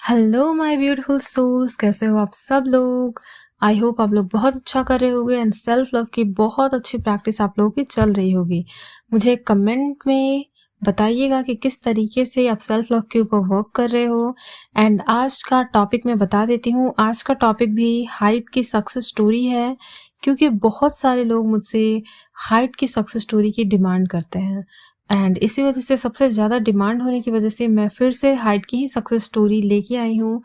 Hello my beautiful souls, कैसे हो आप सब लोग। आई होप आप लोग बहुत अच्छा कर रहे होगे एंड सेल्फ लव की बहुत अच्छी प्रैक्टिस आप लोगों की चल रही होगी। मुझे कमेंट में बताइएगा कि किस तरीके से आप सेल्फ लव के ऊपर वर्क कर रहे हो। एंड आज का टॉपिक मैं बता देती हूँ। आज का टॉपिक भी हाइट की सक्सेस स्टोरी है, क्योंकि बहुत सारे लोग मुझसे हाइट की सक्सेस स्टोरी की डिमांड करते हैं एंड इसी वजह से सबसे ज़्यादा डिमांड होने की वजह से मैं फिर से हाइट की ही सक्सेस स्टोरी लेके आई हूँ।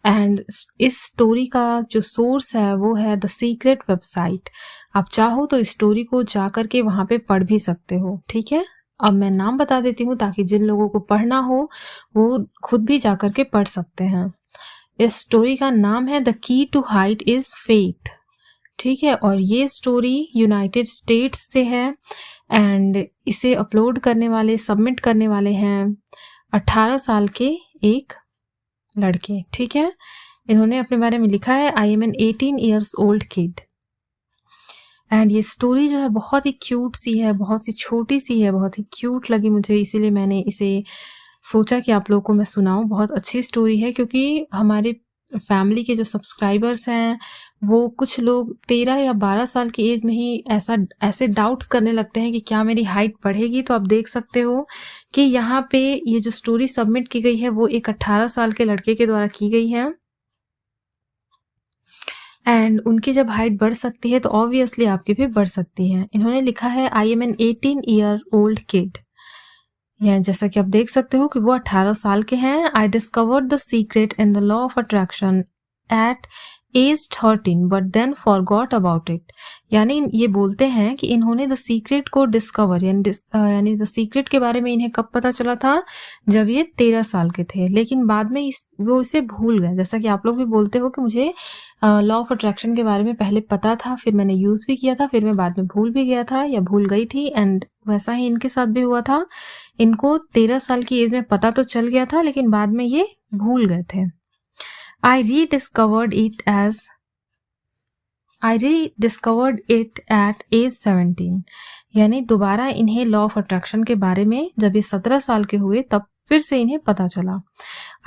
एंड इस स्टोरी का जो सोर्स है वो है द सीक्रेट वेबसाइट। आप चाहो तो इस स्टोरी को जा कर के वहाँ पे पढ़ भी सकते हो, ठीक है। अब मैं नाम बता देती हूँ ताकि जिन लोगों को पढ़ना हो वो खुद भी जा कर के पढ़ सकते हैं। इस स्टोरी का नाम है the key to height is faith, ठीक है। और ये स्टोरी यूनाइटेड स्टेट्स से है एंड इसे अपलोड करने वाले, सबमिट करने वाले हैं 18 साल के एक लड़के, ठीक है। इन्होंने अपने बारे में लिखा है I am an 18 years old kid. And ये स्टोरी जो है बहुत ही क्यूट सी है, बहुत ही छोटी सी है, बहुत ही क्यूट लगी मुझे, इसीलिए मैंने इसे सोचा कि आप लोगों को मैं सुनाऊं। बहुत अच्छी स्टोरी है क्योंकि हमारे फैमिली के जो सब्सक्राइबर्स हैं वो कुछ लोग 13 या 12 साल की एज में ही ऐसे डाउट्स करने लगते हैं कि क्या मेरी हाइट बढ़ेगी। तो आप देख सकते हो कि यहाँ पे ये जो स्टोरी सबमिट की गई है वो एक 18 साल के लड़के के द्वारा की गई है एंड उनकी जब हाइट बढ़ सकती है तो ऑब्वियसली आपकी भी बढ़ सकती है। इन्होंने लिखा है I am an 18 year old kid. या जैसा कि आप देख सकते हो कि वो 18 साल के हैं। I discovered the secret in the law of attraction at age 13 but then forgot about it. यानी ये बोलते हैं कि इन्होंने द सीक्रेट को डिस्कवर यानी द सीक्रेट के बारे में इन्हें कब पता चला था, जब ये 13 साल के थे, लेकिन बाद में वो इसे भूल गए। जैसा कि आप लोग भी बोलते हो कि मुझे लॉ ऑफ अट्रैक्शन के बारे में पहले पता था, फिर मैंने यूज़ भी किया था, फिर मैं बाद में भूल भी गया था या भूल गई थी। एंड वैसा ही इनके साथ भी हुआ था। इनको 13 साल की एज में पता तो चल गया था लेकिन बाद में ये भूल गए थे। I rediscovered it at age 17। यानी दोबारा इन्हें लॉ ऑफ अट्रैक्शन के बारे में जब ये 17 साल के हुए तब फिर से इन्हें पता चला।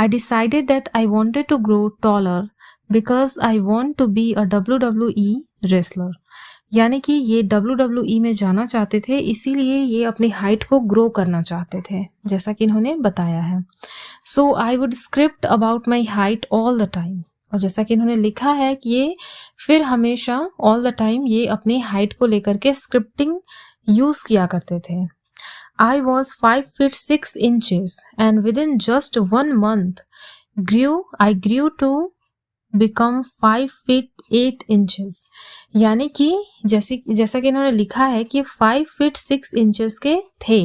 I decided that I wanted to grow taller because I want to be a WWE wrestler। यानी कि ये WWE में जाना चाहते थे, इसीलिए ये अपनी हाइट को ग्रो करना चाहते थे, जैसा कि इन्होंने बताया है। So I would script about my height all the time. और जैसा कि इन्होंने लिखा है कि ये फिर हमेशा ऑल द टाइम ये अपनी हाइट को लेकर के स्क्रिप्टिंग यूज किया करते थे। I was 5 feet 6 inches and with in just 1 month I grew to become 5 feet 8 inches। यानी कि जैसा कि इन्होंने लिखा है कि 5 feet 6 inches के थे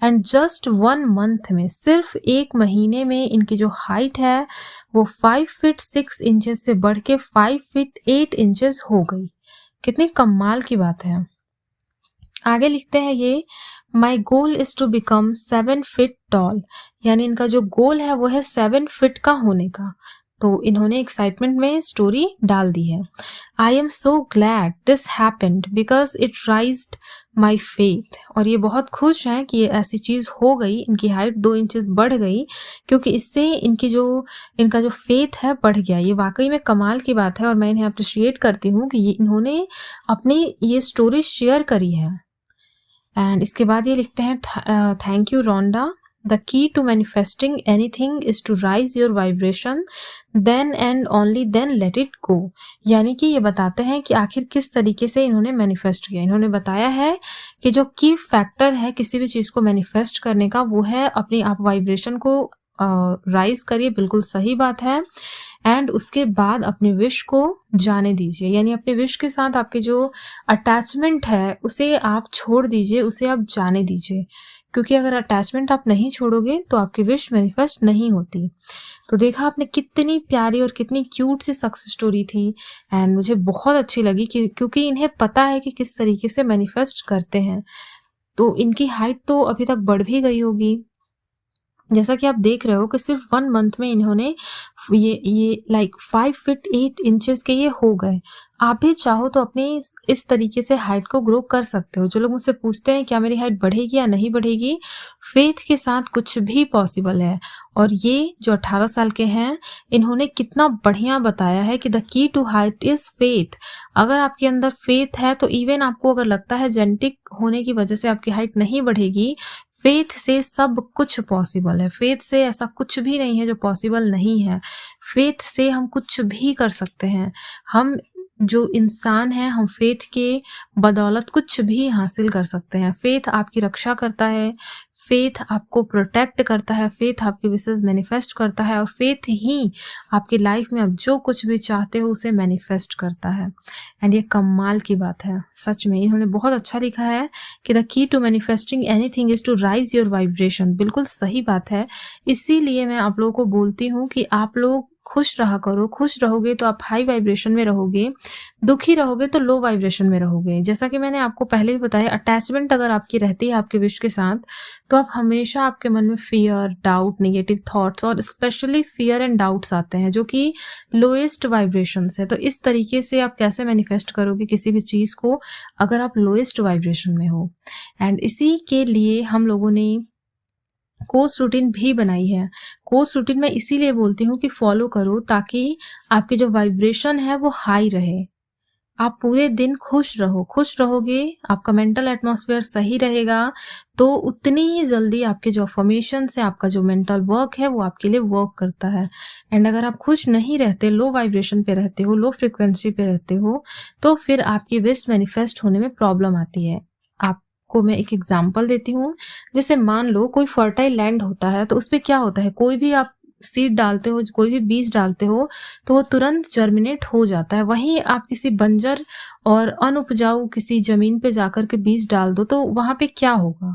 एंड जस्ट 1 month में, सिर्फ एक महीने में इनकी जो हाइट है वो 5 feet 6 inches से बढ़ के 5 feet 8 inches हो गई। कितनी कमाल की बात है। आगे लिखते हैं ये my goal is to become 7 feet tall। यानी इनका जो गोल है वो है 7 feet का होने का। तो इन्होंने एक्साइटमेंट में स्टोरी डाल दी है। I am so glad this happened because it राइज्ड my faith. और ये बहुत खुश हैं कि ये ऐसी चीज़ हो गई, इनकी हाइट 2 इंचेस बढ़ गई, क्योंकि इससे इनका जो फेथ है बढ़ गया। ये वाकई में कमाल की बात है और मैं इन्हें अप्रिशिएट करती हूँ कि इन्होंने अपनी ये स्टोरी शेयर करी है। एंड इसके बाद ये लिखते हैं thank you Rhonda. The key to manifesting anything is to raise your vibration, then and only then let it go। यानी कि ये बताते हैं कि आखिर किस तरीके से इन्होंने मैनिफेस्ट किया। इन्होंने बताया है कि जो की फैक्टर है किसी भी चीज़ को मैनिफेस्ट करने का वो है अपनी आप वाइब्रेशन को राइज करिए, बिल्कुल सही बात है। एंड उसके बाद अपने विश को जाने दीजिए, यानी अपने विश के साथ आपके जो अटैचमेंट है उसे आप छोड़ दीजिए, उसे आप जाने दीजिए, क्योंकि अगर अटैचमेंट आप नहीं छोड़ोगे तो आपकी विश मैनिफेस्ट नहीं होती। तो देखा आपने कितनी प्यारी और कितनी क्यूट सी सक्सेस स्टोरी थी एंड मुझे बहुत अच्छी लगी क्योंकि इन्हें पता है कि किस तरीके से मैनिफेस्ट करते हैं। तो इनकी हाइट तो अभी तक बढ़ भी गई होगी, जैसा कि आप देख रहे हो कि सिर्फ 1 month में इन्होंने ये लाइक 5 feet 8 inches के ये हो गए। आप भी चाहो तो अपनी इस तरीके से हाइट को ग्रो कर सकते हो। जो लोग मुझसे पूछते हैं क्या मेरी हाइट बढ़ेगी या नहीं बढ़ेगी, फेथ के साथ कुछ भी पॉसिबल है। और ये जो 18 साल के हैं, इन्होंने कितना बढ़िया बताया है कि the key to height is faith. अगर आपके अंदर फेथ है तो इवन आपको अगर लगता है जेनेटिक होने की वजह से आपकी हाइट नहीं बढ़ेगी, फेथ से सब कुछ पॉसिबल है। फेथ से ऐसा कुछ भी नहीं है जो पॉसिबल नहीं है। फेथ से हम कुछ भी कर सकते हैं। हम जो इंसान है, हम फेथ के बदौलत कुछ भी हासिल कर सकते हैं। फेथ आपकी रक्षा करता है, फेथ आपको प्रोटेक्ट करता है, फेथ आपकी विशेष मैनिफेस्ट करता है, और फेथ ही आपकी लाइफ में आप जो कुछ भी चाहते हो उसे मैनिफेस्ट करता है। एंड ये कमाल की बात है, सच में इन्होंने बहुत अच्छा लिखा है कि the key to manifesting anything is to raise your vibration. बिल्कुल सही बात है। इसीलिए मैं आप लोगों को बोलती हूँ कि आप लोग खुश रहा करो। खुश रहोगे तो आप हाई वाइब्रेशन में रहोगे, दुखी रहोगे तो लो वाइब्रेशन में रहोगे। जैसा कि मैंने आपको पहले भी बताया, अटैचमेंट अगर आपकी रहती है आपके विश के साथ, तो आप हमेशा आपके मन में फियर, डाउट, नेगेटिव थॉट्स और स्पेशली फियर एंड डाउट्स आते हैं जो कि लोएस्ट वाइब्रेशंस है। तो इस तरीके से आप कैसे मैनिफेस्ट करोगे किसी भी चीज़ को अगर आप लोएस्ट वाइब्रेशन में हो। एंड इसी के लिए हम लोगों ने कोर्स रूटीन भी बनाई है। कोर्स रूटीन मैं इसीलिए बोलती हूँ कि फॉलो करो ताकि आपकी जो वाइब्रेशन है वो हाई रहे। आप पूरे दिन खुश रहो। खुश रहोगे, आपका मेंटल एटमॉस्फेयर सही रहेगा, तो उतनी ही जल्दी आपके जो अफर्मेशंस है, आपका जो मेंटल वर्क है वो आपके लिए वर्क करता है। एंड अगर आप खुश नहीं रहते, लो वाइब्रेशन पे रहते हो, लो फ्रिक्वेंसी पे रहते हो, तो फिर आपकी विश मैनिफेस्ट होने में प्रॉब्लम आती है। आपको मैं एक एग्जांपल देती हूँ। जैसे मान लो कोई फर्टाइल लैंड होता है, तो उस पे क्या होता है, कोई भी आप सीड डालते हो, कोई भी बीज डालते हो, तो वो तुरंत जर्मिनेट हो जाता है। वहीं आप किसी बंजर और अनउपजाऊ किसी जमीन पे जाकर के बीज डाल दो, तो वहां पे क्या होगा,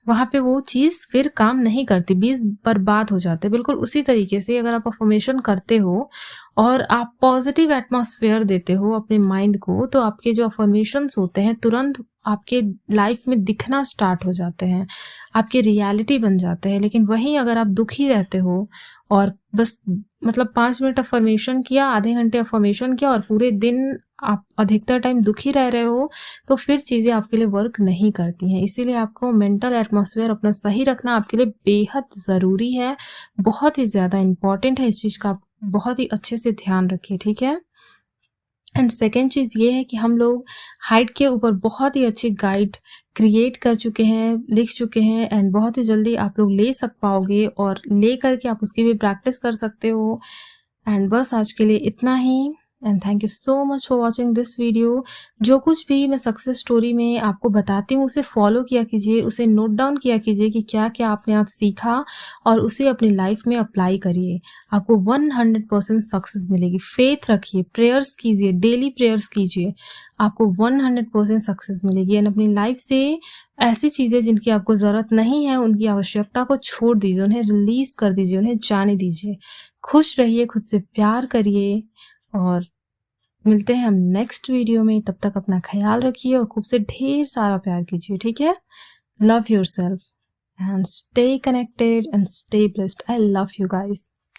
वहां पे वो चीज फिर काम नहीं करती, बीज बर्बाद हो जाते। बिल्कुल उसी तरीके से अगर आप अफर्मेशन करते हो और आप पॉजिटिव एटमॉस्फेयर देते हो अपने माइंड को, तो आपके जो अफर्मेशंस होते हैं तुरंत आपके लाइफ में दिखना स्टार्ट हो जाते हैं, आपके रियलिटी बन जाते हैं। लेकिन वहीं अगर आप दुखी रहते हो और बस मतलब 5 मिनट अफर्मेशन किया, आधे घंटे अफर्मेशन किया और पूरे दिन आप अधिकतर टाइम दुखी रह रहे हो, तो फिर चीज़ें आपके लिए वर्क नहीं करती हैं। इसीलिए आपको मेंटल एटमॉस्फेयर अपना सही रखना आपके लिए बेहद ज़रूरी है, बहुत ही ज़्यादा इम्पॉर्टेंट है। इस चीज़ का आप बहुत ही अच्छे से ध्यान रखिए, ठीक है। एंड सेकेंड चीज़ ये है कि हम लोग हाइट के ऊपर बहुत ही अच्छी गाइड क्रिएट कर चुके हैं, लिख चुके हैं, एंड बहुत ही जल्दी आप लोग ले सक पाओगे और ले करके आप उसकी भी प्रैक्टिस कर सकते हो। एंड बस आज के लिए इतना ही। And thank you so much for watching this video. जो कुछ भी मैं सक्सेस स्टोरी में आपको बताती हूँ उसे फॉलो किया कीजिए, उसे नोट डाउन किया कीजिए कि क्या क्या आपने आज सीखा, और उसे अपनी लाइफ में अप्लाई करिए। आपको 100% सक्सेस मिलेगी। फेथ रखिए, प्रेयर्स कीजिए, डेली प्रेयर्स कीजिए, आपको 100% सक्सेस मिलेगी। एंड अपनी लाइफ से ऐसी चीज़ें जिनकी आपको ज़रूरत नहीं है, उनकी आवश्यकता को छोड़ दीजिए, उन्हें रिलीज़ कर दीजिए, उन्हें जाने दीजिए। खुश रहिए, खुद से प्यार करिए, और मिलते हैं हम नेक्स्ट वीडियो में। तब तक अपना ख्याल रखिए और खुद से ढेर सारा प्यार कीजिए, ठीक है। Love yourself and stay connected and stay blessed. I love you guys.